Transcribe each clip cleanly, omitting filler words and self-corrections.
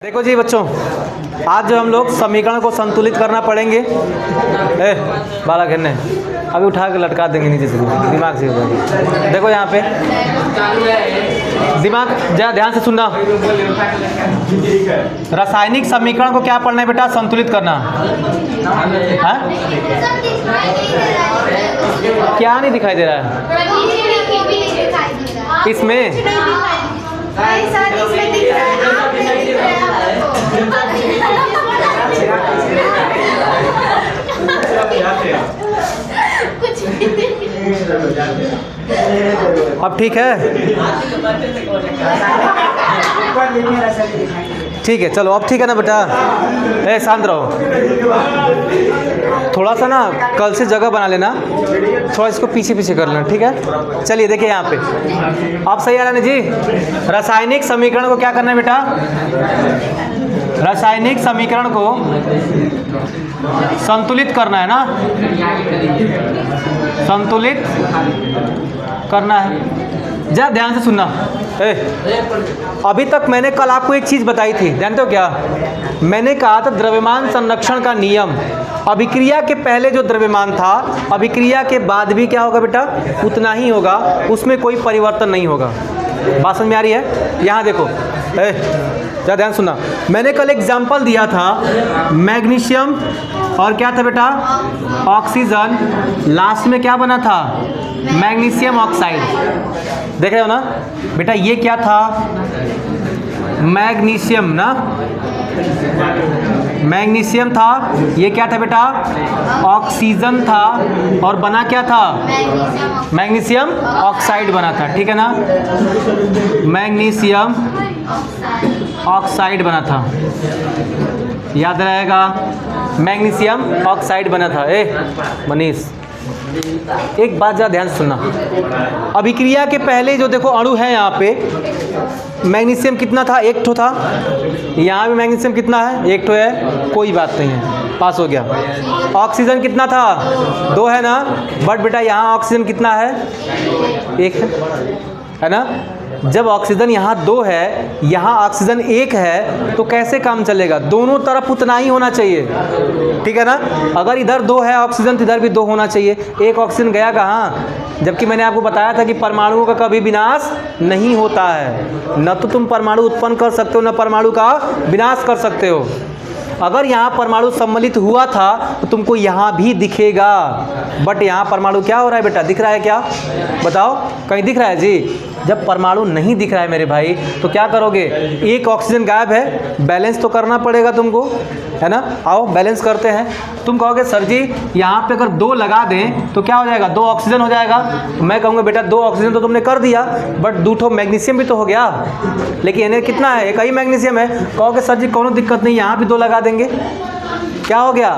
देखो जी बच्चों, आज जो हम लोग समीकरण को संतुलित करना पड़ेंगे। बाला घेरने अभी उठा के लटका देंगे नीचे से, दिमाग से हो जाएगा। देखो यहाँ पे दिमाग जरा ध्यान से सुनना। रासायनिक समीकरण को क्या पढ़ना है बेटा? संतुलित करना है। क्या नहीं दिखाई दे रहा है इसमें? अब ठीक है, ठीक है, चलो अब ठीक है ना बेटा? शांत रहो, थोड़ा सा ना कल से जगह बना लेना, थोड़ा इसको पीछे पीछे कर लेना, ठीक है? चलिए देखिए यहाँ पे आप सही आ रहा है जी। रासायनिक समीकरण को क्या करना है बेटा? रासायनिक समीकरण को संतुलित करना है ना, संतुलित करना है। जरा ध्यान से सुनना। अभी तक मैंने कल आपको एक चीज़ बताई थी, जानते हो क्या? मैंने कहा था द्रव्यमान संरक्षण का नियम, अभिक्रिया के पहले जो द्रव्यमान था अभिक्रिया के बाद भी क्या होगा बेटा? उतना ही होगा, उसमें कोई परिवर्तन नहीं होगा। बात समझ में आ रही है? यहाँ देखो, जरा ध्यान सुनना। मैंने कल एग्जाम्पल दिया था मैग्नीशियम और क्या था बेटा? ऑक्सीजन, लास्ट में क्या बना था? Magnesium oxide. देख रहे हो ना बेटा? ये क्या था? मैग्नीशियम ना, मैग्नीशियम था। ये क्या था बेटा? ऑक्सीजन था और बना क्या था? मैग्नीशियम ऑक्साइड बना था, ठीक है ना? मैग्नीशियम ऑक्साइड बना था, याद रहेगा? मैग्नीशियम ऑक्साइड बना था। मनीष एक बात जरा ध्यान से सुनना। अभिक्रिया के पहले जो देखो अणु है यहाँ पे, मैग्नीशियम कितना था? एक ठो था। यहाँ भी मैग्नीशियम कितना है? एक ठो है, कोई बात नहीं है, पास हो गया। ऑक्सीजन कितना था? 2 है ना? बट बेटा यहाँ ऑक्सीजन कितना है? 1 है ना? जब ऑक्सीजन यहाँ 2 है, यहाँ ऑक्सीजन 1 है, तो कैसे काम चलेगा? दोनों तरफ उतना ही होना चाहिए, ठीक है ना? अगर इधर 2 है ऑक्सीजन तो इधर भी 2 होना चाहिए। एक ऑक्सीजन गया कहाँ? जबकि मैंने आपको बताया था कि परमाणुओं का कभी विनाश नहीं होता है। न तो तुम परमाणु उत्पन्न कर सकते हो, न परमाणु का विनाश कर सकते हो। अगर यहाँ परमाणु सम्मिलित हुआ था तो तुमको यहाँ भी दिखेगा, बट यहाँ परमाणु क्या हो रहा है बेटा? दिख रहा है क्या? बताओ, कहीं दिख रहा है जी? जब परमाणु नहीं दिख रहा है मेरे भाई, तो क्या करोगे? एक ऑक्सीजन गायब है, बैलेंस तो करना पड़ेगा तुमको, है ना? आओ बैलेंस करते हैं। तुम कहोगे सर जी यहाँ पे अगर 2 लगा दें तो क्या हो जाएगा? 2 ऑक्सीजन हो जाएगा। मैं कहूँगा बेटा 2 ऑक्सीजन तो तुमने कर दिया, बट 2 मैग्नीशियम भी तो हो गया। लेकिन इन्हें कितना है? एक ही मैग्नीशियम है। कहोगे सर जी कोनो दिक्कत नहीं, यहाँ भी 2 लगा देंगे। क्या हो गया?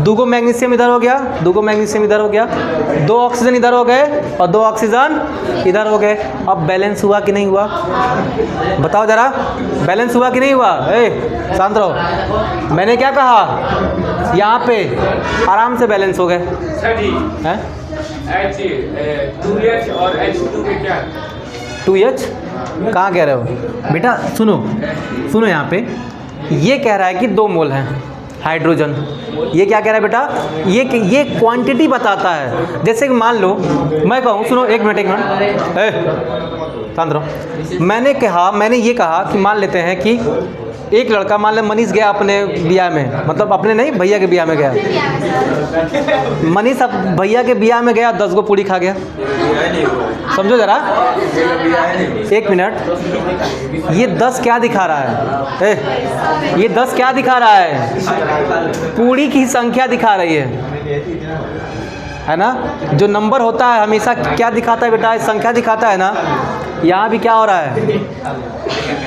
2 मैग्नीशियम इधर हो गया, 2 मैग्नीशियम इधर हो गया, 2 ऑक्सीजन इधर हो गए और 2 ऑक्सीजन इधर हो गए। अब बैलेंस हुआ कि नहीं हुआ? बताओ जरा, बैलेंस हुआ कि नहीं हुआ? शांत रहो। मैंने क्या कहा? यहाँ पे आराम से बैलेंस हो गए हैं। 2H और H2 के क्या? 2H कहाँ कह रहे हो बेटा? सुनो सुनो, यहाँ पे ये कह रहा है कि 2 मोल हैं हाइड्रोजन। ये क्या कह रहा है बेटा? ये क्वांटिटी बताता है। जैसे कि मान लो मैं कहूँ, सुनो एक मिनट शांत रहो। मैंने ये कहा कि मान लेते हैं कि एक लड़का, मान ले मनीष गया अपने ब्याह में, मतलब अपने नहीं भैया के ब्याह में गया। मनीष अब भैया के ब्याह में गया, 10 गो पूड़ी खा गया। समझो जरा, 1 मिनट। ये 10 क्या दिखा रहा है? ये 10 क्या दिखा रहा है? पूड़ी की संख्या दिखा रही है ना? जो नंबर होता है हमेशा क्या दिखाता है बेटा? संख्या दिखाता है ना? यहाँ भी क्या हो रहा है?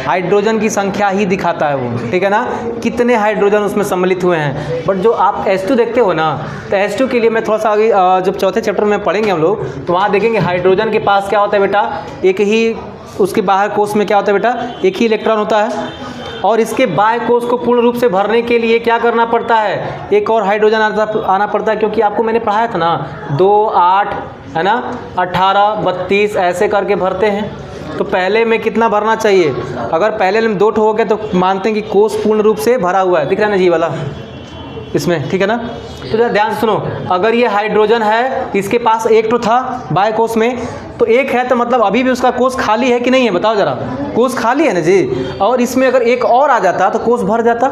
हाइड्रोजन की संख्या ही दिखाता है वो, ठीक है ना? कितने हाइड्रोजन उसमें सम्मिलित हुए हैं। बट जो आप H2 देखते हो ना, तो H2 के लिए मैं थोड़ा सा आगे जब चौथे चैप्टर में पढ़ेंगे हम लोग, तो वहाँ देखेंगे हाइड्रोजन के पास क्या होता है बेटा? एक ही, उसके बाहर कोश में क्या होता है बेटा? एक ही इलेक्ट्रॉन होता है। और इसके बाह्य कोश को पूर्ण रूप से भरने के लिए क्या करना पड़ता है? एक और हाइड्रोजन आना पड़ता है, क्योंकि आपको मैंने पढ़ाया था ना 2, 8 है ना, 18, 32 ऐसे करके भरते हैं। तो पहले में कितना भरना चाहिए? अगर पहले में 2 ठो हो गया तो मानते हैं कि कोष पूर्ण रूप से भरा हुआ है, दिख रहा है ना जी वाला इसमें, ठीक है ना। तो जरा ध्यान से सुनो, अगर ये हाइड्रोजन है, इसके पास 1 ठो था बाय कोष में, तो 1 है तो मतलब अभी भी उसका कोष खाली है कि नहीं है, बताओ जरा। कोष खाली है ना जी, और इसमें अगर 1 और आ जाता तो कोष भर जाता,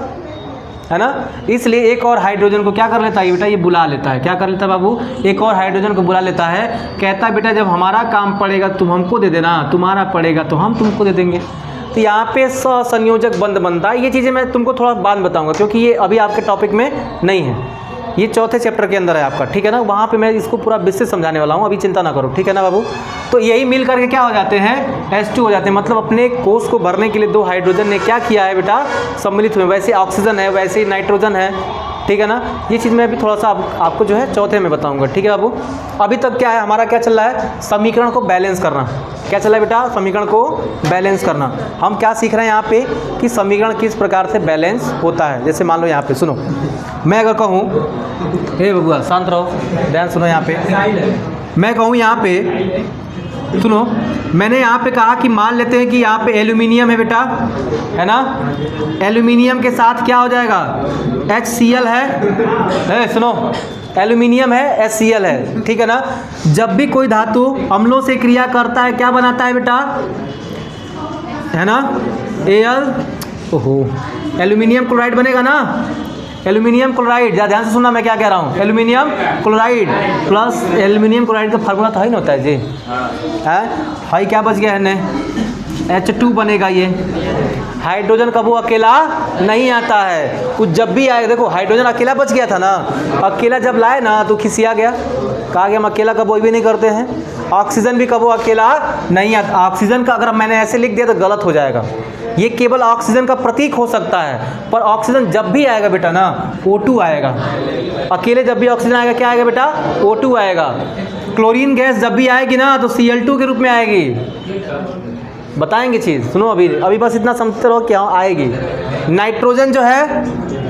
है ना। इसलिए एक और हाइड्रोजन को क्या कर लेता है बेटा, ये बुला लेता है। क्या कर लेता है बाबू? एक और हाइड्रोजन को बुला लेता है, कहता है बेटा जब हमारा काम पड़ेगा तुम हमको दे देना, तुम्हारा पड़ेगा तो हम तुमको दे देंगे। तो यहाँ पे सहसंयोजक बंध बनता है। ये चीज़ें मैं तुमको थोड़ा बाद बताऊंगा, क्योंकि ये अभी आपके टॉपिक में नहीं है, ये चौथे चैप्टर के अंदर है आपका, ठीक है ना। वहाँ पे मैं इसको पूरा विस्तृत समझाने वाला हूँ, अभी चिंता ना करो, ठीक है ना बाबू। तो यही मिल करके क्या हो जाते हैं, H2 हो जाते हैं। मतलब अपने कोष को भरने के लिए 2 हाइड्रोजन ने क्या किया है बेटा, सम्मिलित हुए। वैसे ऑक्सीजन है, वैसे ही नाइट्रोजन है, ठीक है ना। ये चीज़ मैं अभी थोड़ा सा आपको जो है चौथे में बताऊंगा, ठीक है बाबू। अभी तक क्या है हमारा, क्या चल रहा है, समीकरण को बैलेंस करना। क्या चल रहा है बेटा, समीकरण को बैलेंस करना। हम क्या सीख रहे हैं यहाँ पे कि समीकरण किस प्रकार से बैलेंस होता है। जैसे मान लो यहाँ पे सुनो, मैं अगर कहूँ, हे बबुआ शांत रहो, ध्यान सुनो, यहाँ पे मैं कहूँ, यहाँ पे सुनो, मैंने यहाँ पे कहा कि मान लेते हैं कि यहाँ पे एल्यूमिनियम है बेटा, है ना। एल्यूमिनियम के साथ क्या हो जाएगा, HCl है, सुनो, एल्यूमिनियम है, HCl है, ठीक है ना। जब भी कोई धातु अम्लों से क्रिया करता है क्या बनाता है बेटा, है ना, एल्यूमिनियम क्लोराइड बनेगा ना, एल्यूमिनियम क्लोराइड। ध्यान से सुनना मैं क्या कह रहा हूँ, aluminium chloride plus aluminium chloride का फार्मूला तो है ना, होता है जी, है भाई, क्या बच गया है ने, H2 बनेगा। ये हाइड्रोजन कब वो अकेला नहीं आता है, कुछ जब भी आए, देखो हाइड्रोजन अकेला बच गया था ना, अकेला जब लाए ना तो खिसिया गया, कहा कि हम अकेला कबो भी नहीं करते हैं। ऑक्सीजन भी कबो अकेला नहीं आता। ऑक्सीजन का अगर मैंने ऐसे लिख दिया तो गलत हो जाएगा, ये केवल ऑक्सीजन का प्रतीक हो सकता है, पर ऑक्सीजन जब भी आएगा बेटा ना, O2 आएगा। अकेले जब भी ऑक्सीजन आएगा क्या आएगा बेटा, O2 आएगा। क्लोरीन गैस जब भी आएगी ना तो Cl2 के रूप में आएगी। बताएंगे चीज़, सुनो अभी बस इतना समझते रहो क्या आएगी। नाइट्रोजन जो है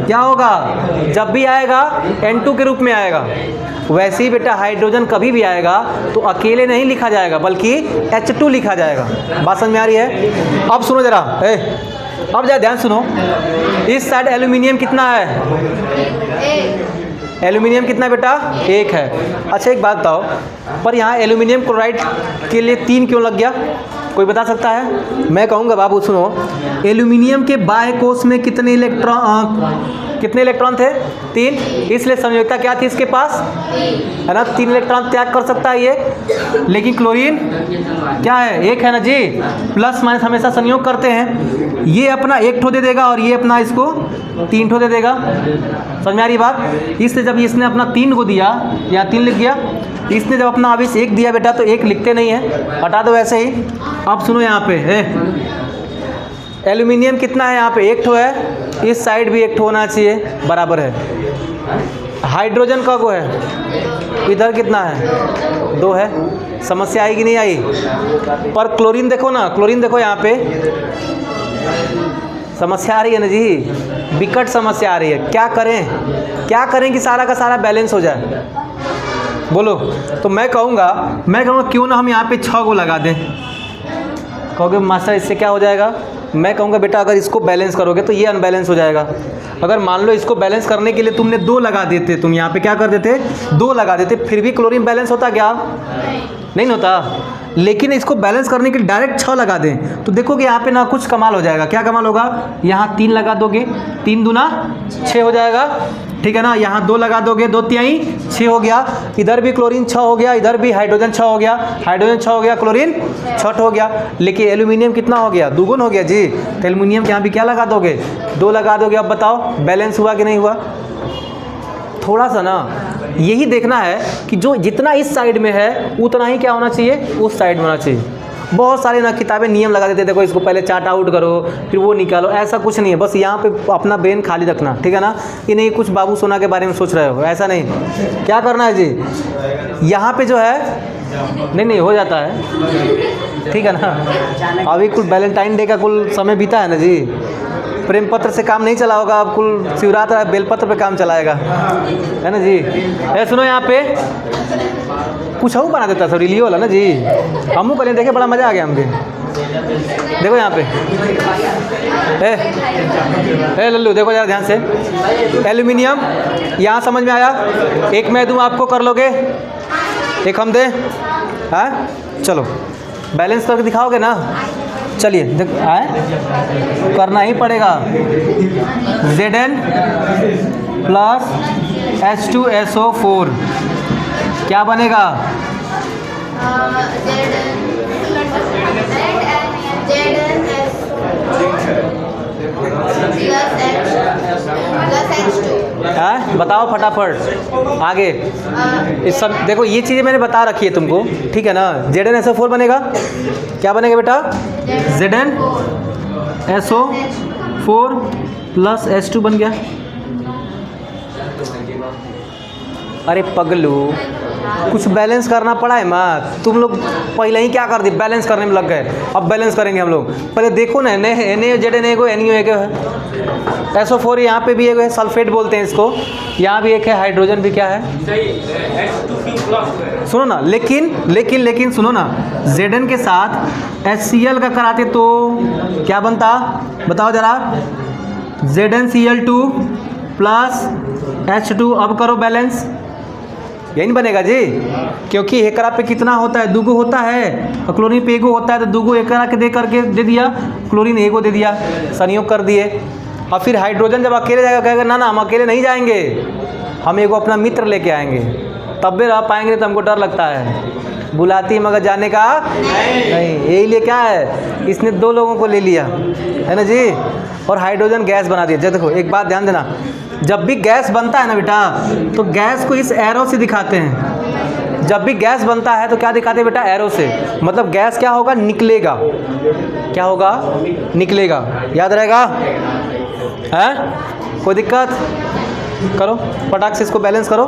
क्या होगा, जब भी आएगा N2 के रूप में आएगा। वैसे ही बेटा हाइड्रोजन कभी भी आएगा तो अकेले नहीं लिखा जाएगा बल्कि H2 लिखा जाएगा। बात समझ में आ रही है? अब सुनो जरा, अब जरा ध्यान सुनो, इस साइड एल्यूमिनियम कितना है, एल्यूमिनियम कितना बेटा, 1 है। अच्छा एक बात बताओ, पर यहाँ एल्यूमिनियम क्लोराइड के लिए 3 क्यों लग गया, कोई बता सकता है? मैं कहूँगा बाबू सुनो, एल्यूमिनियम के बाह्य कोश में कितने इलेक्ट्रॉन थे, 3, इसलिए संयोजकता क्या थी इसके पास, है ना, 3 इलेक्ट्रॉन त्याग कर सकता है ये। लेकिन क्लोरीन क्या है, 1 है ना जी, प्लस माइनस हमेशा संयोग करते हैं। ये अपना 1 ठो दे देगा और ये अपना इसको 3 ठो दे देगा। समझ में आ रही बात? इसलिए जब इसने अपना 3 को दिया, यहाँ 3 लिख दिया, इसने जब अपना आवेश 1 दिया बेटा तो 1 लिखते नहीं है, हटा दो ऐसे ही। अब सुनो यहाँ पे एल्यूमिनियम कितना है, यहाँ पे 1 ठो है, इस साइड भी 1 ठो होना चाहिए, बराबर है। हाइड्रोजन का को है, इधर कितना है, 2 है। समस्या आएगी नहीं आई? पर क्लोरीन देखो ना, क्लोरीन देखो यहाँ पे, समस्या आ रही है ना जी, विकट समस्या आ रही है। क्या करें, क्या करें कि सारा का सारा बैलेंस हो जाए, बोलो। तो मैं कहूँगा क्यों ना हम यहाँ पे 6 को लगा दें। कहोगे मास्टर इससे क्या हो जाएगा? मैं कहूँगा बेटा अगर इसको बैलेंस करोगे तो ये अनबैलेंस हो जाएगा। अगर मान लो इसको बैलेंस करने के लिए तुमने 2 लगा देते, तुम यहाँ पे क्या कर देते, 2 लगा देते, फिर भी क्लोरीन बैलेंस होता क्या? नहीं होता। लेकिन इसको बैलेंस करने के लिए डायरेक्ट 6 लगा दें तो देखोगे यहाँ पे ना कुछ कमाल हो जाएगा। क्या कमाल होगा? यहाँ 3 लगा दोगे, 3 दूना 6 हो जाएगा, ठीक है ना। यहाँ 2 लगा दोगे, 2 तिहाई 6 हो गया। इधर भी क्लोरीन 6 हो गया, इधर भी हाइड्रोजन 6 हो गया, हाइड्रोजन 6 हो गया, क्लोरीन 6 हो गया। लेकिन एल्यूमिनियम कितना हो गया? 2 गुना हो गया जी। तो एल्यूमिनियम के यहाँ भी क्या लगा दोगे? 2 लगा दोगे। अब बताओ बैलेंस हुआ कि नहीं हुआ? थोड़ा सा ना यही देखना है कि जो जितना इस साइड में है उतना ही क्या होना चाहिए, उस साइड में होना चाहिए। बहुत सारे ना किताबें नियम लगा देते, देखो इसको पहले चार्ट आउट करो फिर वो निकालो, ऐसा कुछ नहीं है। बस यहाँ पे अपना ब्रेन खाली रखना, ठीक है ना, कि नहीं कुछ बाबू सोना के बारे में सोच रहे हो, ऐसा नहीं। क्या करना है जी, यहाँ पे जो है नहीं हो जाता है, ठीक है ना। अभी कुल वैलेंटाइन डे का कुल समय बीता है ना जी, प्रेम पत्र से काम नहीं चला होगा, अब कुल शिवरात है, बेलपत्र पे काम चलाएगा, है ना जी। सुनो यहाँ पे कुछ और बना देता सब रिलियो वाला ना जी, हमू करें, देखे बड़ा मज़ा आ गया हमके। देखो यहाँ पे, ए लल्लू देखो ज़रा ध्यान से, एल्यूमिनियम यहाँ समझ में आया? एक मैं दूँ आपको, कर लोगे? एक हम दें? हाँ चलो बैलेंस करके दिखाओगे ना? चलिए देख आए, करना ही पड़ेगा। Zn प्लस H2SO4 क्या बनेगा? हाँ बताओ फटाफट आगे। इस सब देखो ये चीज़ें मैंने बता रखी है तुमको, ठीक है ना? ZnSO4 बनेगा, क्या बनेगा बेटा? ZnSO4 प्लस H2 बन गया। अरे पगलू कुछ बैलेंस करना पड़ा है मत, तुम लोग पहले ही क्या कर दिए, बैलेंस करने में लग गए। अब बैलेंस करेंगे हम लोग, पहले देखो ना, ZnA को NiO एक है, SO4 यहाँ पे भी एक है, सल्फेट बोलते हैं इसको, यहाँ भी एक है, हाइड्रोजन भी क्या है, सुनो ना, लेकिन सुनो ना, Zn के साथ HCl का कराते तो क्या बनता, बताओ जरा? ZnCl2 प्लस H2, अब करो बैलेंस, यही नहीं बनेगा जी, क्योंकि एकरा पे कितना होता है, दूगो होता है, और क्लोरीन पे एगो होता है, तो दूगो एकरा के दे करके दे दिया, क्लोरीन एगो दे दिया, संयोग कर दिए। और फिर हाइड्रोजन जब अकेले जाएगा कहेगा ना हम अकेले नहीं जाएंगे, हम एगो अपना मित्र लेके आएंगे, तब भी रह पाएंगे, तो हमको डर लगता है, बुलाती मगर जाने का नहीं, यही लिए क्या है, इसने दो लोगों को ले लिया है ना जी, और हाइड्रोजन गैस बना दिया। देखो एक बात ध्यान देना, जब भी गैस बनता है ना बेटा, तो गैस को इस एरो से दिखाते हैं। जब भी गैस बनता है तो क्या दिखाते हैं बेटा? एरो से, मतलब गैस क्या होगा, निकलेगा, क्या होगा, निकलेगा, याद रहेगा? है कोई दिक्कत? करो फटाक से इसको बैलेंस करो,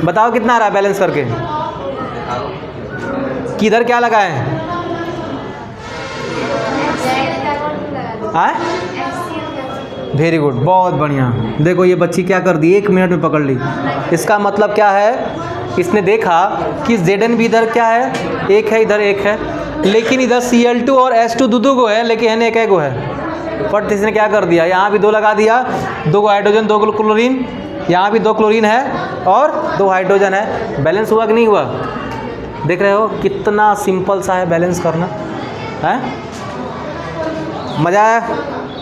बताओ कितना आ रहा है बैलेंस करके, किधर क्या लगाए हैं? वेरी गुड, बहुत बढ़िया। देखो ये बच्ची क्या कर दी, 1 मिनट में पकड़ ली। इसका मतलब क्या है, इसने देखा कि Zn भी इधर क्या है, एक है, इधर एक है, लेकिन इधर Cl2 और H2 दो गो है, लेकिन एक गो है, बट इसने क्या कर दिया, यहाँ भी 2 लगा दिया, 2 हाइड्रोजन 2 क्लोरीन, यहाँ भी 2 क्लोरीन है और 2 हाइड्रोजन है। बैलेंस हुआ कि नहीं हुआ? देख रहे हो कितना सिंपल सा है बैलेंस करना, है? मज़ा आया?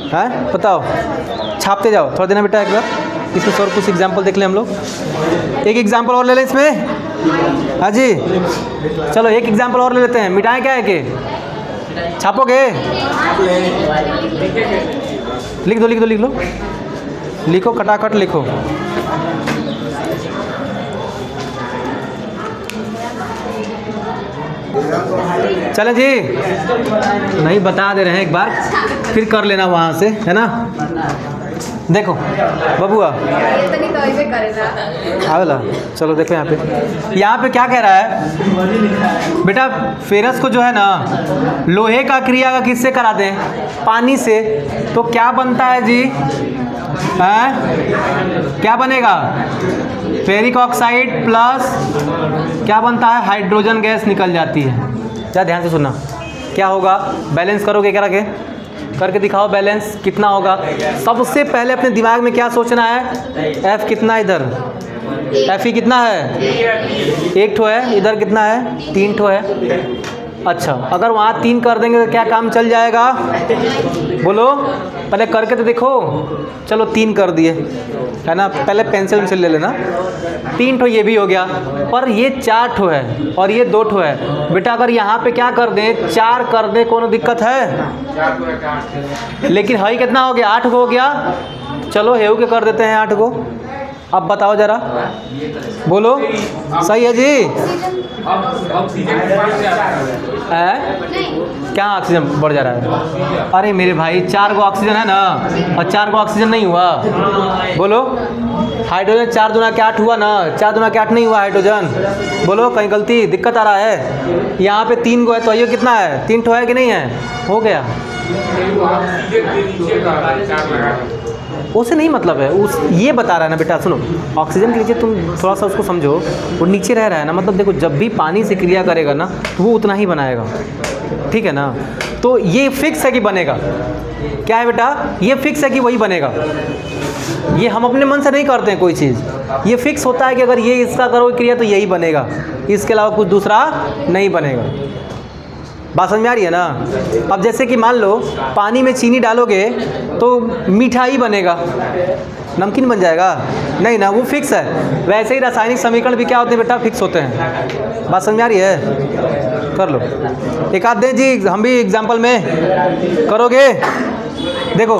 है बताओ, छापते जाओ थोड़ा देना बेटा, एक बार इसमें और कुछ एग्जाम्पल देख लें हम लोग। एक एग्जाम्पल और ले लें इसमें, हाँ जी चलो एक एग्जाम्पल और ले लेते हैं। मिटाएं क्या है कि छापोगे? लिख दो लिखो खटाखट लिखो। चले जी, नहीं बता दे रहे हैं एक बार, फिर कर लेना वहाँ से, है ना? देखो बबुआ आवेला, चलो देखो यहाँ पे क्या कह रहा है बेटा, फेरस को जो है ना लोहे का क्रिया का किससे कराते हैं? पानी से, तो क्या बनता है जी? क्या बनेगा? फेरिक ऑक्साइड प्लस क्या बनता है? हाइड्रोजन गैस निकल जाती है। क्या ध्यान से सुनना, क्या होगा? बैलेंस करोगे क्या रखे, करके दिखाओ बैलेंस कितना होगा। सबसे पहले अपने दिमाग में क्या सोचना है, F कितना इधर, Fe कितना है? 1 ठो है, इधर कितना है? 3 ठो है। अच्छा अगर वहाँ 3 कर देंगे तो क्या काम चल जाएगा? बोलो पहले करके तो देखो। चलो 3 कर दिए, है ना? पहले पेंसिल ले लेना। 3 ठो ये भी हो गया, पर ये 4 ठो है और ये 2 ठो है। बेटा अगर यहाँ पे क्या कर दें, 4 कर दें, कोनो दिक्कत है? लेकिन हई कितना हो गया? 8 को हो गया। चलो हेऊ के कर देते हैं 8 को। अब बताओ जरा, बोलो सही है जी? क्या ऑक्सीजन बढ़ जा रहा है? अरे मेरे भाई 4 गो ऑक्सीजन है ना, और 4 गो ऑक्सीजन नहीं हुआ। बोलो हाइड्रोजन 4 दूना के 8 हुआ ना, 4 दूना के 8 नहीं हुआ हाइड्रोजन। बोलो कहीं गलती दिक्कत आ रहा है? यहाँ पे 3 गो है, तो ये कितना है? 3 ठो है कि नहीं है? हो गया। उसे नहीं मतलब है, उस ये बता रहा है ना बेटा, सुनो, ऑक्सीजन के नीचे तुम थोड़ा सा उसको समझो, वो नीचे रह रहा है ना, मतलब देखो जब भी पानी से क्रिया करेगा ना तो वो उतना ही बनाएगा, ठीक है ना। तो ये फिक्स है कि बनेगा, क्या है बेटा, ये फिक्स है कि वही बनेगा। ये हम अपने मन से नहीं करते हैं कोई चीज़, ये फिक्स होता है कि अगर ये इसका करोगे क्रिया तो यही बनेगा, इसके अलावा कुछ दूसरा नहीं बनेगा। बात समझ में आ रही है ना। अब जैसे कि मान लो पानी में चीनी डालोगे तो मीठा ही बनेगा, नमकीन बन जाएगा नहीं ना, वो फिक्स है। वैसे ही रासायनिक समीकरण भी क्या होते हैं बेटा, फिक्स होते हैं। बात समझ में आ रही है, कर लो एक आध दें जी, हम भी एग्जाम्पल में करोगे। देखो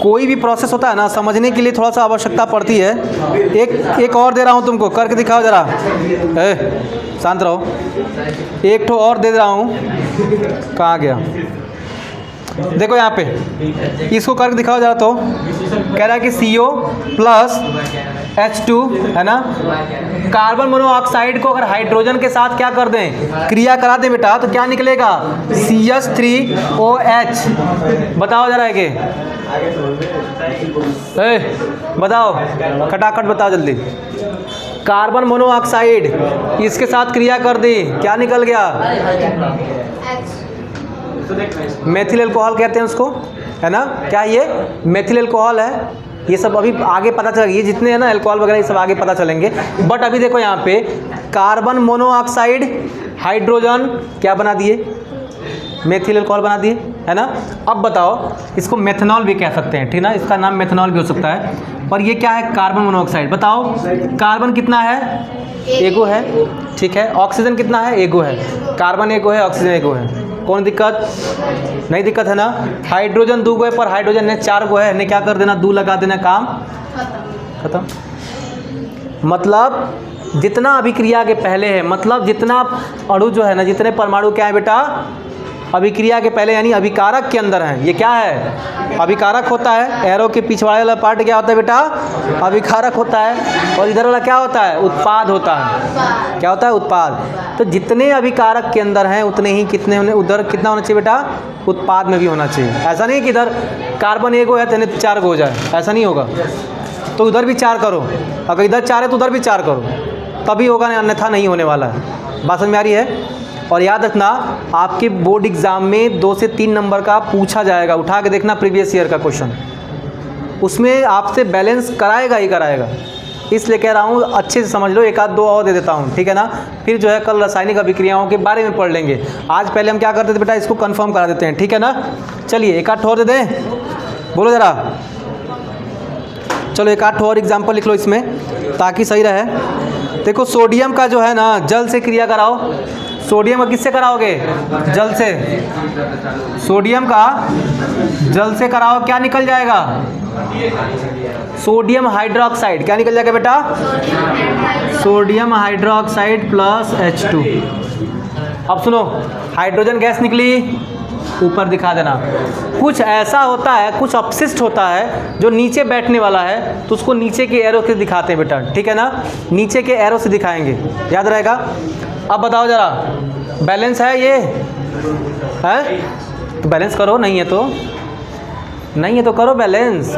कोई भी प्रोसेस होता है ना, समझने के लिए थोड़ा सा आवश्यकता पड़ती है। एक और दे रहा हूँ तुमको, करके दिखाओ ज़रा, शांत रहो। एक ठो और दे रहा हूँ, कहाँ गया, देखो यहाँ पे, इसको करके दिखाओ ज़रा। तो कह रहा है कि CO प्लस H2 है ना, कार्बन मोनोऑक्साइड को अगर हाइड्रोजन के साथ क्या कर दें, क्रिया करा दें बेटा, तो क्या निकलेगा, CH3OH। बताओ ज़रा के, बताओ खटाखट बताओ जल्दी। कार्बन मोनोऑक्साइड इसके साथ क्रिया कर दी, क्या निकल गया, मेथिल अल्कोहल कहते हैं उसको, है ना। क्या ये मेथिल अल्कोहल है, ये सब अभी आगे पता चलेगा, ये जितने हैं ना अल्कोहल वगैरह ये सब आगे पता चलेंगे। बट अभी देखो यहाँ पे कार्बन मोनोऑक्साइड हाइड्रोजन क्या बना दिए, मेथिल अल्कोहल बना दिए, है ना। अब बताओ, इसको मेथनॉल भी कह सकते हैं, ठीक ना, इसका नाम मेथनॉल भी हो सकता है। और ये क्या है, कार्बन मोनोऑक्साइड। बताओ कार्बन कितना है, एगो है, ठीक है। ऑक्सीजन कितना है, एगो है। कार्बन एगो है, ऑक्सीजन एगो है, कौन दिक्कत, नहीं दिक्कत है ना। हाइड्रोजन 2 गो है, पर हाइड्रोजन ने 4 गो है, ने क्या कर देना, 2 लगा देना, काम खत्म। मतलब जितना अभिक्रिया के पहले है, मतलब जितना अणु जो है ना, जितने परमाणु क्या है बेटा, अभिक्रिया के पहले यानी अभिकारक के अंदर है। ये क्या है, अभिकारक होता है। एरो के पिछवाड़े वाला पार्ट क्या होता है बेटा, अभिकारक होता है। और इधर वाला क्या होता है, उत्पाद होता है। क्या होता है, उत्पाद। तो जितने अभिकारक के अंदर हैं उतने ही कितने उधर कितना होना चाहिए बेटा, उत्पाद में भी होना चाहिए। ऐसा नहीं कि इधर कार्बन एगो है तो 4 गो हो जाए, ऐसा नहीं होगा। तो उधर भी 4 करो, अगर इधर 4 है तो उधर भी 4 करो, तभी होगा, अन्यथा नहीं होने वाला है। बात समझ में आ रही है। और याद रखना, आपके बोर्ड एग्जाम में 2 से 3 नंबर का पूछा जाएगा, उठा के देखना प्रीवियस ईयर का क्वेश्चन, उसमें आपसे बैलेंस कराएगा ही कराएगा। इसलिए कह रहा हूँ अच्छे से समझ लो। एक आध 2 और दे देता हूँ, ठीक है ना। फिर जो है कल रासायनिक अभिक्रियाओं के बारे में पढ़ लेंगे। आज पहले हम क्या करते थे बेटा, इसको कंफर्म करा देते हैं, ठीक है ना। चलिए एक आध और दे दें, बोलो ज़रा। चलो एक आध और एग्जाम्पल लिख लो इसमें, ताकि सही रहे। देखो सोडियम का जो है ना, जल से क्रिया कराओ। सोडियम का किससे कराओगे, जल से। सोडियम का जल से कराओ, क्या निकल जाएगा, सोडियम हाइड्रोक्साइड। क्या निकल जाएगा बेटा, सोडियम हाइड्रोक्साइड प्लस H2। अब सुनो, हाइड्रोजन गैस निकली, ऊपर दिखा देना। कुछ ऐसा होता है, कुछ अपशिष्ट होता है जो नीचे बैठने वाला है, तो उसको नीचे के एरो से दिखाते हैं बेटा, ठीक है ना। नीचे के एरो से दिखाएंगे, याद रहेगा। अब बताओ ज़रा, बैलेंस है ये, है तो बैलेंस करो, नहीं है तो करो बैलेंस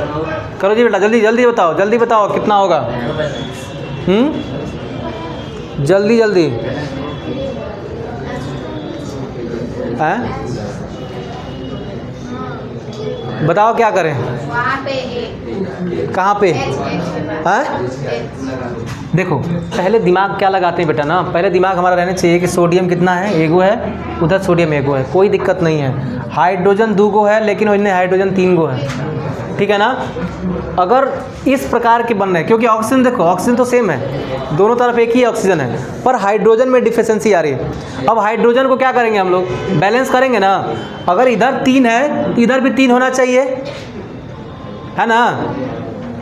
करो जी बेटा। जल्दी जल्दी बताओ, जल्दी बताओ कितना होगा, जल्दी जल्दी है, बताओ क्या करें, कहाँ पे, हैं। देखो पहले दिमाग क्या लगाते हैं बेटा ना, पहले दिमाग हमारा रहना चाहिए कि सोडियम कितना है, एगो है, उधर सोडियम एगो है, कोई दिक्कत नहीं है। हाइड्रोजन 2 गो है, लेकिन उनमें हाइड्रोजन 3 गो है, ठीक है ना। अगर इस प्रकार के बन रहे हैं, क्योंकि ऑक्सीजन देखो, ऑक्सीजन तो सेम है, दोनों तरफ एक ही ऑक्सीजन है, पर हाइड्रोजन में डिफिशिएंसी आ रही है। अब हाइड्रोजन को क्या करेंगे हम लोग, बैलेंस करेंगे ना। अगर इधर 3 है तो इधर भी 3 होना चाहिए, है ना।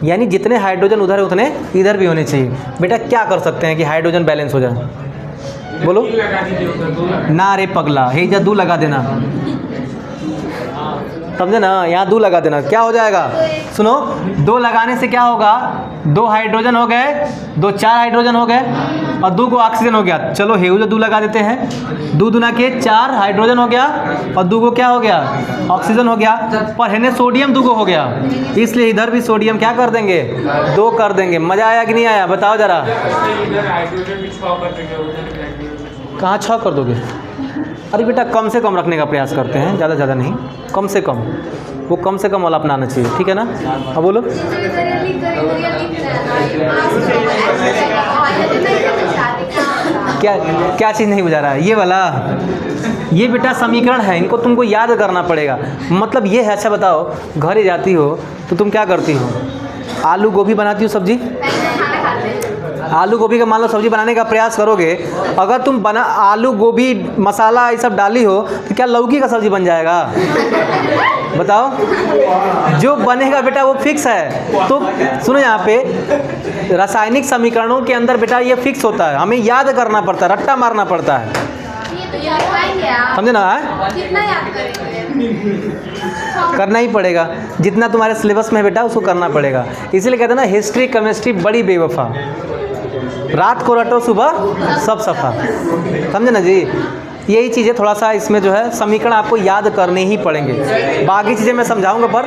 यानी जितने हाइड्रोजन उधर है उतने इधर भी होने चाहिए। बेटा क्या कर सकते हैं कि हाइड्रोजन बैलेंस हो जाए, बोलो ना रे पगला, हे जा 2 लगा देना, समझे ना, यहाँ 2 लगा देना, क्या हो जाएगा, सुनो 2 लगाने से क्या होगा, 2 हाइड्रोजन हो गए, 2 4 हाइड्रोजन हो गए और 2 को ऑक्सीजन हो गया। चलो हेउ जो 2 लगा देते हैं, 2 दूना के 4 हाइड्रोजन हो गया और 2 को क्या हो गया, ऑक्सीजन हो गया। पर है सोडियम 2 को हो गया, इसलिए इधर भी सोडियम क्या कर देंगे, 2 कर देंगे। मज़ा आया कि नहीं आया, बताओ ज़रा। कहाँ 6 कर दोगे, अरे बेटा कम से कम रखने का प्रयास करते हैं, ज़्यादा नहीं, कम से कम, वो कम से कम वाला अपनाना चाहिए, ठीक है ना। अब बोलो, क्या चीज़ नहीं बुझा रहा है, ये वाला, ये बेटा समीकरण है, इनको तुमको याद करना पड़ेगा। मतलब ये है, अच्छा बताओ, घर ही जाती हो तो तुम क्या करती हो, आलू गोभी बनाती हो सब्जी, आलू गोभी का मान लो सब्जी बनाने का प्रयास करोगे, अगर तुम आलू गोभी मसाला ये सब डाली हो तो क्या लौकी का सब्जी बन जाएगा, बताओ। जो बनेगा बेटा वो फिक्स है। तो सुनो, यहाँ पे रासायनिक समीकरणों के अंदर बेटा ये फिक्स होता है, हमें याद करना पड़ता है, रट्टा मारना पड़ता है, समझे ना। कितना याद करेंगे, करना ही पड़ेगा, जितना तुम्हारे सिलेबस में है बेटा उसको करना पड़ेगा। इसीलिए कहते हैं ना, हिस्ट्री केमिस्ट्री बड़ी बेवफा, रात को रटो सुबह सब सफा, समझे ना जी। यही चीज़ें थोड़ा सा इसमें जो है समीकरण आपको याद करने ही पड़ेंगे, बाकी चीज़ें मैं समझाऊंगा, पर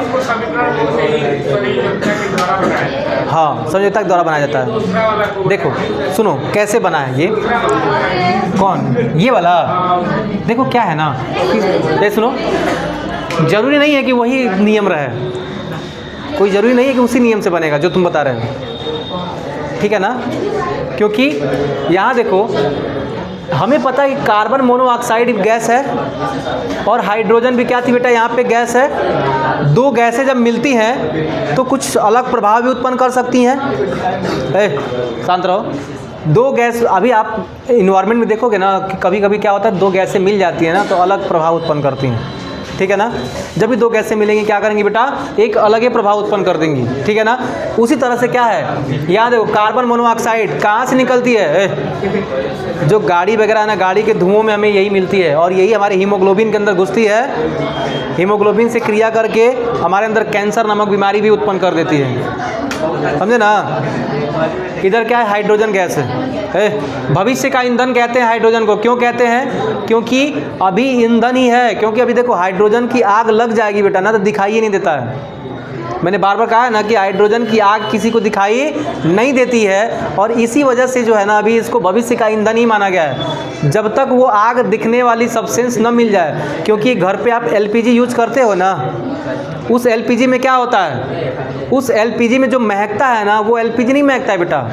हाँ समझौता के द्वारा बनाया जाता है। देखो सुनो कैसे बना है ये, कौन, ये वाला, देखो क्या है ना, ये सुनो, ज़रूरी नहीं है कि वही नियम रहे, कोई ज़रूरी नहीं है कि उसी नियम से बनेगा जो तुम बता रहे हो, ठीक है ना। क्योंकि यहाँ देखो, हमें पता है कि कार्बन मोनोऑक्साइड गैस है और हाइड्रोजन भी क्या थी बेटा, यहाँ पे गैस है। 2 गैसें जब मिलती हैं तो कुछ अलग प्रभाव भी उत्पन्न कर सकती हैं। शांत रहो। 2 गैस, अभी आप इन्वायरमेंट में देखोगे ना, कभी कभी क्या होता है, 2 गैसें मिल जाती हैं ना तो अलग प्रभाव उत्पन्न करती हैं, ठीक है ना। जब भी 2 गैसें मिलेंगी क्या करेंगी बेटा, एक अलग ही प्रभाव उत्पन्न कर देंगी, ठीक है ना। उसी तरह से क्या है, याद देखो, कार्बन मोनोऑक्साइड कहाँ से निकलती है, जो गाड़ी वगैरह है ना, गाड़ी के धुओं में हमें यही मिलती है और यही हमारे हीमोग्लोबिन के अंदर घुसती है। हीमोग्लोबिन से क्रिया करके हमारे अंदर कैंसर नामक बीमारी भी उत्पन्न कर देती है, समझे ना। इधर क्या है, हाइड्रोजन गैस है, भविष्य का ईंधन कहते हैं हाइड्रोजन को। क्यों कहते हैं, क्योंकि अभी ईंधन ही है, क्योंकि अभी देखो हाइड्रोजन की आग लग जाएगी बेटा ना तो दिखाई ही नहीं देता है। मैंने बार बार कहा है ना कि हाइड्रोजन की आग किसी को दिखाई नहीं देती है और इसी वजह से जो है ना अभी इसको भविष्य का ईंधन ही माना गया है, जब तक वो आग दिखने वाली सब्सटेंस न मिल जाए। क्योंकि घर पे आप एलपीजी यूज करते हो ना, उस एलपीजी में क्या होता है, उस एलपीजी में जो महकता है ना वो एलपीजी नहीं महकता है बेटा।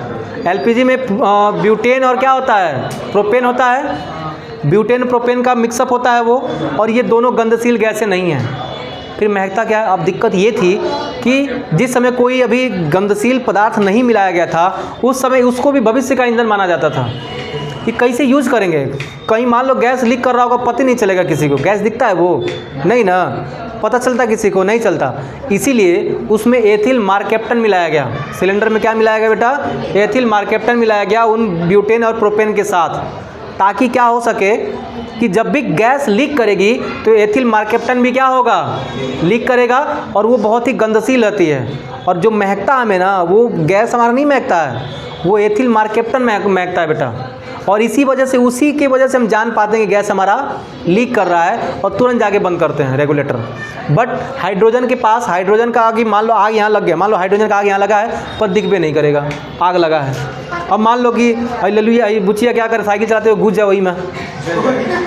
एलपीजी में ब्यूटेन और क्या होता है, प्रोपेन होता है, ब्यूटेन प्रोपेन का मिक्सअप होता है वो, और ये दोनों गंधशील गैसें नहीं हैं। फिर महकता क्या है। अब दिक्कत ये थी कि जिस समय कोई अभी गंधशील पदार्थ नहीं मिलाया गया था उस समय उसको भी भविष्य का ईंधन माना जाता था कि कैसे यूज़ करेंगे। कहीं मान लो गैस लीक कर रहा होगा, पता नहीं चलेगा किसी को, गैस दिखता है वो नहीं ना, पता चलता किसी को नहीं चलता। इसीलिए उसमें एथिल मार्केप्टन मिलाया गया। सिलेंडर में क्या मिलाया गया बेटा, एथिल मार्केप्टन मिलाया गया उन ब्यूटेन और प्रोपेन के साथ, ताकि क्या हो सके कि जब भी गैस लीक करेगी तो एथिल मार्केप्टन भी क्या होगा, लीक करेगा और वो बहुत ही गंधशील रहती है। और जो महकता हमें ना वो गैस हमारा नहीं महकता है, वो एथिल मार्केप्टन महकता है बेटा। और इसी वजह से, उसी की वजह से हम जान पाते हैं कि गैस हमारा लीक कर रहा है और तुरंत जाके बंद करते हैं रेगुलेटर। बट हाइड्रोजन के पास, हाइड्रोजन का आग, मान लो आग यहाँ लग गया, मान लो हाइड्रोजन का आग यहाँ लगा है पर दिख भी नहीं करेगा, आग लगा है। अब मान लो कि लल्लू बुचिया क्या करे, साइकिल चलाते हुए घुस जाए वही में,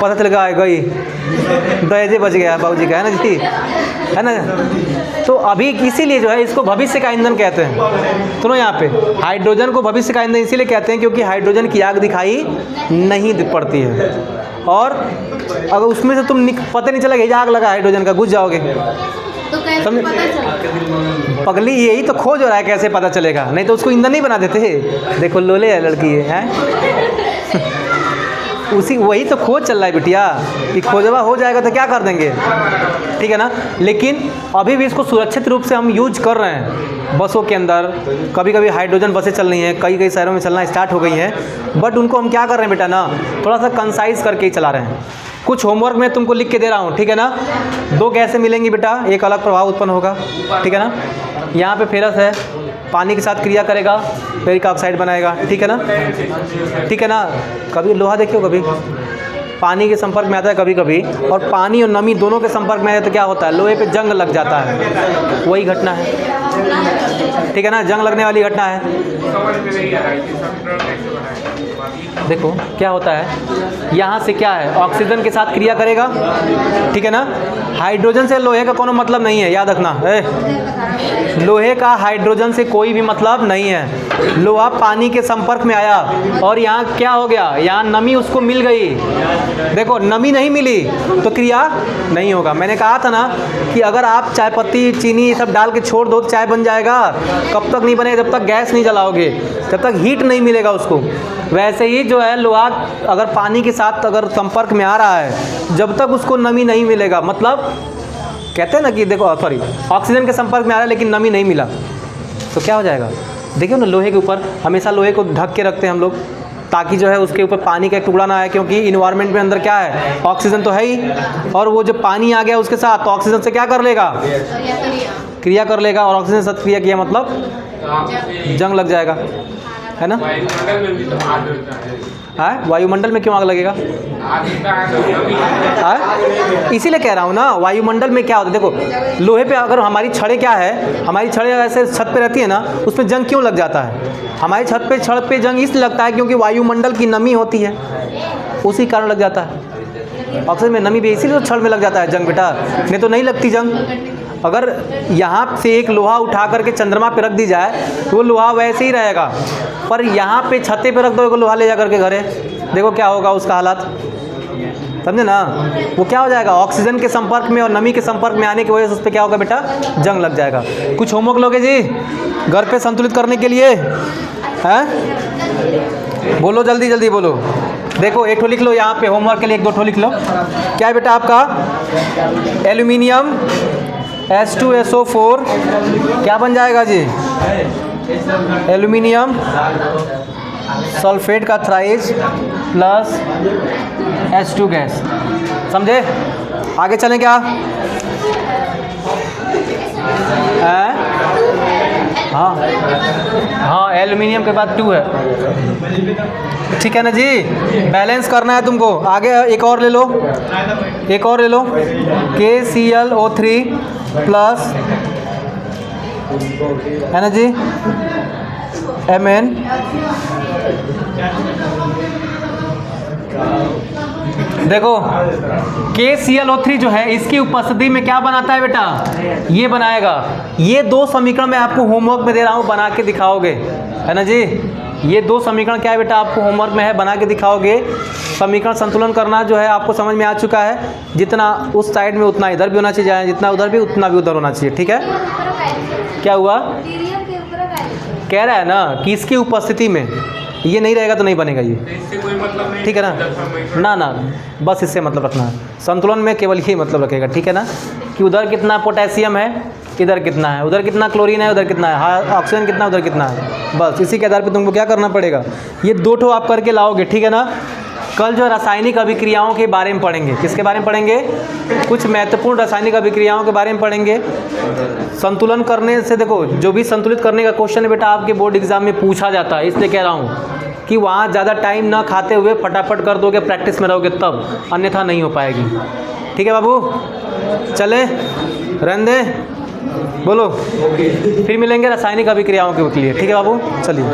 पता चल गया गई, दहेजे बच गया बाबूजी का, है ना जी, है ना। तो अभी इसीलिए जो है इसको भविष्य का ईंधन कहते हैं। सुनो यहाँ पे, हाइड्रोजन को भविष्य का ईंधन इसीलिए कहते हैं क्योंकि हाइड्रोजन की आग दिखाई नहीं पड़ती है, और अगर उसमें से तुम पता नहीं चलेगा ये आग लगा हाइड्रोजन का, घुस जाओगे तो कैसे पता चलेगा? पगली यही तो खोज हो रहा है, कैसे पता चलेगा, नहीं तो उसको ईंधन नहीं बना देते। देखो लोले है लड़की है उसी वही तो खोज चल रहा है बिटिया, कि खोजवा हो जाएगा तो क्या कर देंगे, ठीक है ना। लेकिन अभी भी इसको सुरक्षित रूप से हम यूज कर रहे हैं बसों के अंदर। कभी कभी हाइड्रोजन बसें चल रही हैं, कई शहरों में चलना स्टार्ट हो गई हैं, बट उनको हम क्या कर रहे हैं बेटा ना, थोड़ा सा कंसाइज करके ही चला रहे हैं। कुछ होमवर्क मैं तुमको लिख के दे रहा हूँ, ठीक है ना। दो गैसें मिलेंगी बेटा, एक अलग प्रभाव उत्पन्न होगा, ठीक है ना। यहाँ पे फेरस है, पानी के साथ क्रिया करेगा, फेरिक ऑक्साइड बनाएगा, ठीक है ना, ठीक है ना। कभी लोहा देखियो, कभी पानी के संपर्क में आता है कभी कभी, और पानी और नमी दोनों के संपर्क में आए तो क्या होता है, लोहे पे जंग लग जाता है, वही घटना है, ठीक है ना, जंग लगने वाली घटना है। देखो क्या होता है, यहाँ से क्या है, ऑक्सीजन के साथ क्रिया करेगा, ठीक है ना। हाइड्रोजन से लोहे का कोनो मतलब नहीं है, याद रखना। लोहे का हाइड्रोजन से कोई भी मतलब नहीं है। लोहा पानी के संपर्क में आया और यहाँ क्या हो गया, यहाँ नमी उसको मिल गई। देखो नमी नहीं मिली तो क्रिया नहीं होगा। मैंने कहा था ना कि अगर आप चाय पत्ती चीनी सब डाल के छोड़ दो तो चाय बन जाएगा। कब तक नहीं बनेगा, जब तक गैस नहीं जलाओगे, जब तक हीट नहीं मिलेगा उसको। वैसे ही जो है लोहा अगर पानी के साथ अगर संपर्क में आ रहा है, जब तक उसको नमी नहीं मिलेगा, मतलब कहते हैं ना कि देखो सॉरी ऑक्सीजन के संपर्क में आ रहा है लेकिन नमी नहीं मिला तो क्या हो जाएगा। देखिए ना, लोहे के ऊपर हमेशा लोहे को ढक के रखते हैं हम लोग ताकि जो है उसके ऊपर पानी का एक टुकड़ा ना आए, क्योंकि इन्वायरमेंट में अंदर क्या है, ऑक्सीजन तो है ही, और वो जो पानी आ गया उसके साथ तो ऑक्सीजन से क्या कर लेगा, क्रिया कर लेगा, और ऑक्सीजन से क्रिया किया मतलब जंग लग जाएगा, है ना। वायुमंडल में क्यों आग लगेगा, इसीलिए कह रहा हूँ ना, वायुमंडल में क्या होता है। देखो लोहे पे अगर हमारी छड़ें क्या है, हमारी छड़ें ऐसे छत पे रहती है ना, उसमें जंग क्यों लग जाता है, हमारी छड़ पे जंग इसलिए लगता है क्योंकि वायुमंडल की नमी होती है, उसी कारण लग जाता है। ऑक्सीजन में नमी भी इसीलिए तो छड़ में लग जाता है जंग बेटा, नहीं तो नहीं लगती जंग। अगर यहाँ से एक लोहा उठा करके चंद्रमा पे रख दी जाए तो वो लोहा वैसे ही रहेगा, पर यहाँ पे छते पे रख दो लोहा ले जा करके घरे, देखो क्या होगा उसका हालात, समझे ना। वो क्या हो जाएगा, ऑक्सीजन के संपर्क में और नमी के संपर्क में आने की वजह से उस पर क्या होगा बेटा, जंग लग जाएगा। कुछ होमवर्क लोगे जी घर पे संतुलित करने के लिए, हैं बोलो जल्दी जल्दी बोलो। देखो एक ठो लिख लो यहाँ पे होमवर्क के लिए, एक दो ठो लिख लो। क्या है बेटा आपका, एल्यूमिनियम H2SO4 क्या बन जाएगा जी, एल्यूमिनियम सल्फेट का थ्राइस प्लस H2 गैस, समझे। आगे चलें क्या, हाँ हाँ एल्यूमिनियम के बाद 2 है, ठीक है ना जी। बैलेंस करना है तुमको। आगे एक और ले लो, एक और ले लो, KClO3 प्लस है ना जी Mn। देखो KClO3 जो है इसकी उपस्थिति में क्या बनाता है बेटा, ये बनाएगा। ये दो समीकरण मैं आपको होमवर्क में दे रहा हूँ, बना के दिखाओगे, है ना जी। ये दो समीकरण क्या है बेटा, आपको होमवर्क में है, बना के दिखाओगे। समीकरण संतुलन करना जो है आपको समझ में आ चुका है, जितना उस साइड में उतना इधर भी होना चाहिए, जितना उधर भी उतना भी उधर होना चाहिए, ठीक है। क्या हुआ, कह रहा है ना कि इसकी उपस्थिति में ये नहीं रहेगा तो नहीं बनेगा ये, इससे कोई मतलब नहीं, ठीक है ना। ना बस इससे मतलब रखना है, संतुलन में केवल यही मतलब रखेगा, ठीक है ना, कि उधर कितना पोटेशियम है, इधर कितना है, उधर कितना क्लोरीन है, उधर कितना है, ऑक्सीजन कितना, उधर कितना है। बस इसी के आधार पर तुमको क्या करना पड़ेगा, ये दो ठो आप करके लाओगे, ठीक है ना। कल जो रासायनिक अभिक्रियाओं के बारे में पढ़ेंगे, किसके बारे में पढ़ेंगे, कुछ महत्वपूर्ण रासायनिक अभिक्रियाओं के बारे में पढ़ेंगे। संतुलन करने से देखो, जो भी संतुलित करने का क्वेश्चन है बेटा आपके बोर्ड एग्जाम में पूछा जाता है, इसलिए कह रहा हूँ कि वहाँ ज़्यादा टाइम ना खाते हुए फटाफट कर दोगे, प्रैक्टिस में रहोगे तब, अन्यथा नहीं हो पाएगी, ठीक है बाबू। चले रहने दे, बोलो फिर मिलेंगे रासायनिक अभिक्रियाओं के लिए, ठीक है बाबू, चलिए।